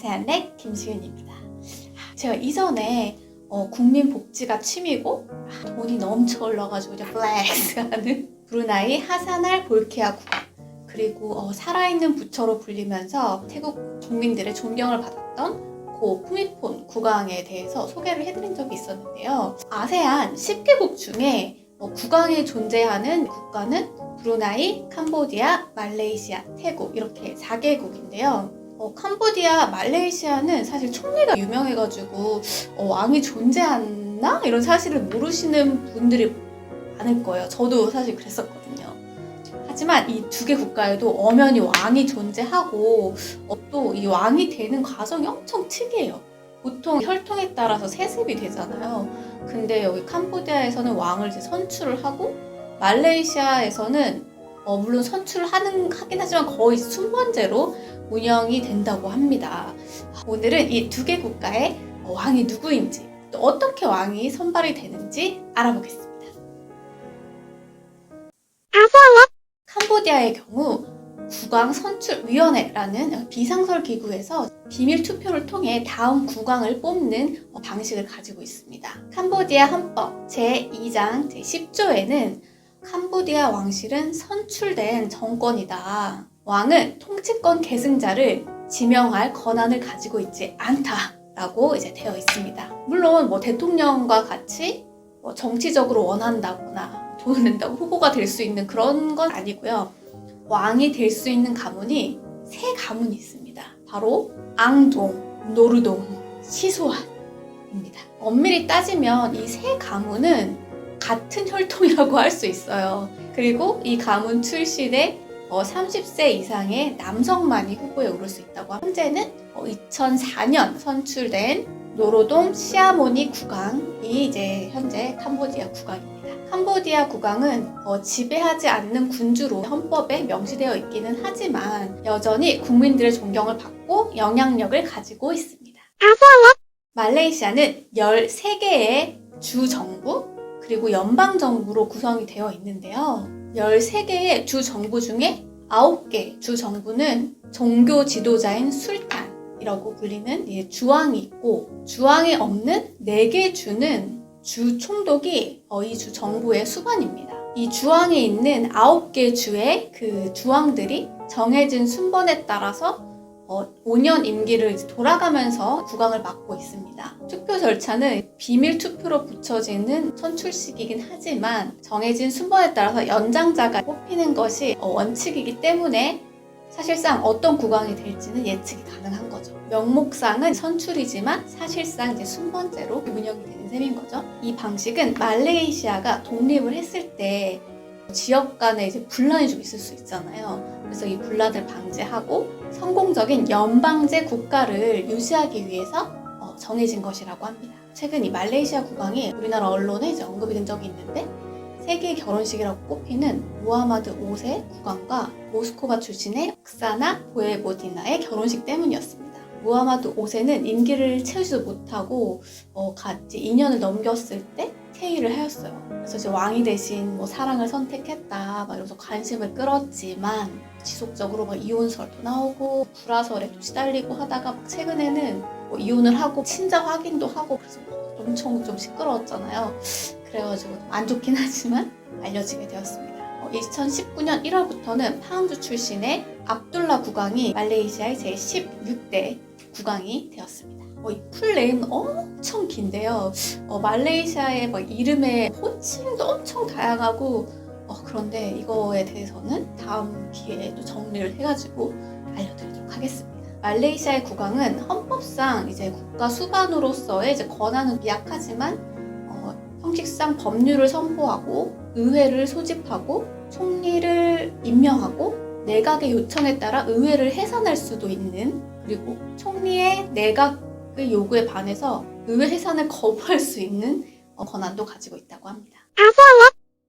아세안렉 김수윤입니다. 제가 이전에 국민 복지가 취미고 돈이 넘쳐 흘러가지고 이제 플렉스하는 브루나이 하사날 볼케아 국왕, 그리고 살아있는 부처로 불리면서 태국 국민들의 존경을 받았던 고 푸미폰 국왕에 대해서 소개를 해드린 적이 있었는데요. 아세안 10개국 중에 국왕이 존재하는 국가는 브루나이, 캄보디아, 말레이시아, 태국 이렇게 4개국인데요. 캄보디아, 말레이시아는 사실 총리가 유명해가지고 왕이 존재하나? 이런 사실을 모르시는 분들이 많을 거예요. 저도 사실 그랬었거든요. 하지만 이 2개 국가에도 엄연히 왕이 존재하고 또 이 왕이 되는 과정이 엄청 특이해요. 보통 혈통에 따라서 세습이 되잖아요. 근데 여기 캄보디아에서는 왕을 이제 선출을 하고, 말레이시아에서는 물론 선출을 하긴 하지만 거의 순번제로 운영이 된다고 합니다. 오늘은 이 2개 국가의 왕이 누구인지, 또 어떻게 왕이 선발이 되는지 알아보겠습니다. 캄보디아의 경우 국왕선출위원회라는 비상설 기구에서 비밀 투표를 통해 다음 국왕을 뽑는 방식을 가지고 있습니다. 캄보디아 헌법 제2장 제10조에는 캄보디아 왕실은 선출된 정권이다. 왕은 통치권 계승자를 지명할 권한을 가지고 있지 않다라고 이제 되어 있습니다. 물론 대통령과 같이 정치적으로 원한다거나 돈을 낸다고 후보가 될 수 있는 그런 건 아니고요. 왕이 될 수 있는 가문이 3가문이 있습니다. 바로 앙동, 노르동, 시소안입니다. 엄밀히 따지면 이 3가문은 같은 혈통이라고 할 수 있어요. 그리고 이 가문 출신의 30세 이상의 남성만이 후보에 오를 수 있다고 합니다. 현재는 2004년 선출된 노로동 시아모니 국왕이 이제 현재 캄보디아 국왕입니다. 캄보디아 국왕은 지배하지 않는 군주로 헌법에 명시되어 있기는 하지만 여전히 국민들의 존경을 받고 영향력을 가지고 있습니다. 말레이시아는 13개의 주정부 그리고 연방정부로 구성이 되어 있는데요. 13개의 주정부 중에 9개 주정부는 종교 지도자인 술탄이라고 불리는 주왕이 있고, 주왕이 없는 4개 주는 주 총독이 이 주 정부의 수반입니다. 이 주왕에 있는 9개 주의 그 주왕들이 정해진 순번에 따라서 5년 임기를 돌아가면서 국왕을 맡고 있습니다. 투표 절차는 비밀 투표로 붙여지는 선출식이긴 하지만 정해진 순번에 따라서 연장자가 뽑히는 것이 원칙이기 때문에 사실상 어떤 국왕이 될지는 예측이 가능한 거죠. 명목상은 선출이지만 사실상 이제 순번제로 운영이 되는 셈인 거죠. 이 방식은 말레이시아가 독립을 했을 때 지역 간에 이제 분란이 좀 있을 수 있잖아요. 그래서 이 분란을 방지하고 성공적인 연방제 국가를 유지하기 위해서 정해진 것이라고 합니다. 최근 이 말레이시아 국왕이 우리나라 언론에 이제 언급이 된 적이 있는데, 세계 결혼식이라고 꼽히는 무하마드 5세 국왕과 모스코바 출신의 옥사나 보에보디나의 결혼식 때문이었습니다. 무하마드 5세는 임기를 채우지도 못하고 같이 2년을 넘겼을 때 퇴위를 하였어요. 그래서 이제 왕이 대신 사랑을 선택했다 이러면서 관심을 끌었지만 지속적으로 이혼설도 나오고 불화설에 또 시달리고 하다가 최근에는 이혼을 하고 친자 확인도 하고 그래서 엄청 좀 시끄러웠잖아요. 그래가지고 안 좋긴 하지만 알려지게 되었습니다. 2019년 1월부터는 파항주 출신의 압둘라 국왕이 말레이시아의 제16대 국왕이 되었습니다. 이 풀네임은 엄청 긴데요. 말레이시아의 이름의 호칭도 엄청 다양하고 그런데 이거에 대해서는 다음 기회에 또 정리를 해가지고 알려드리도록 하겠습니다. 말레이시아의 국왕은 헌법상 이제 국가 수반으로서의 이제 권한은 미약하지만 형식상 법률을 선포하고 의회를 소집하고 총리를 임명하고 내각의 요청에 따라 의회를 해산할 수도 있는, 그리고 총리의 내각의 요구에 반해서 의회 해산을 거부할 수 있는 권한도 가지고 있다고 합니다.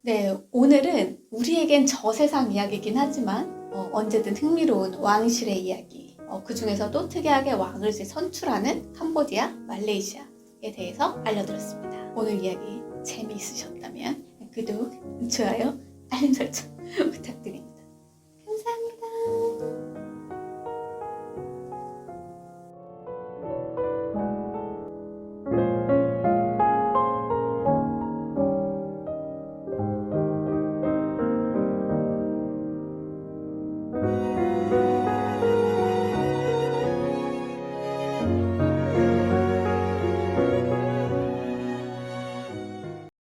네, 오늘은 우리에겐 저세상 이야기이긴 하지만 언제든 흥미로운 왕실의 이야기, 그 중에서도 특이하게 왕을 이제 선출하는 캄보디아, 말레이시아에 대해서 알려드렸습니다. 오늘 이야기 재미있으셨다면 구독, 좋아요, 알림 설정 부탁드립니다.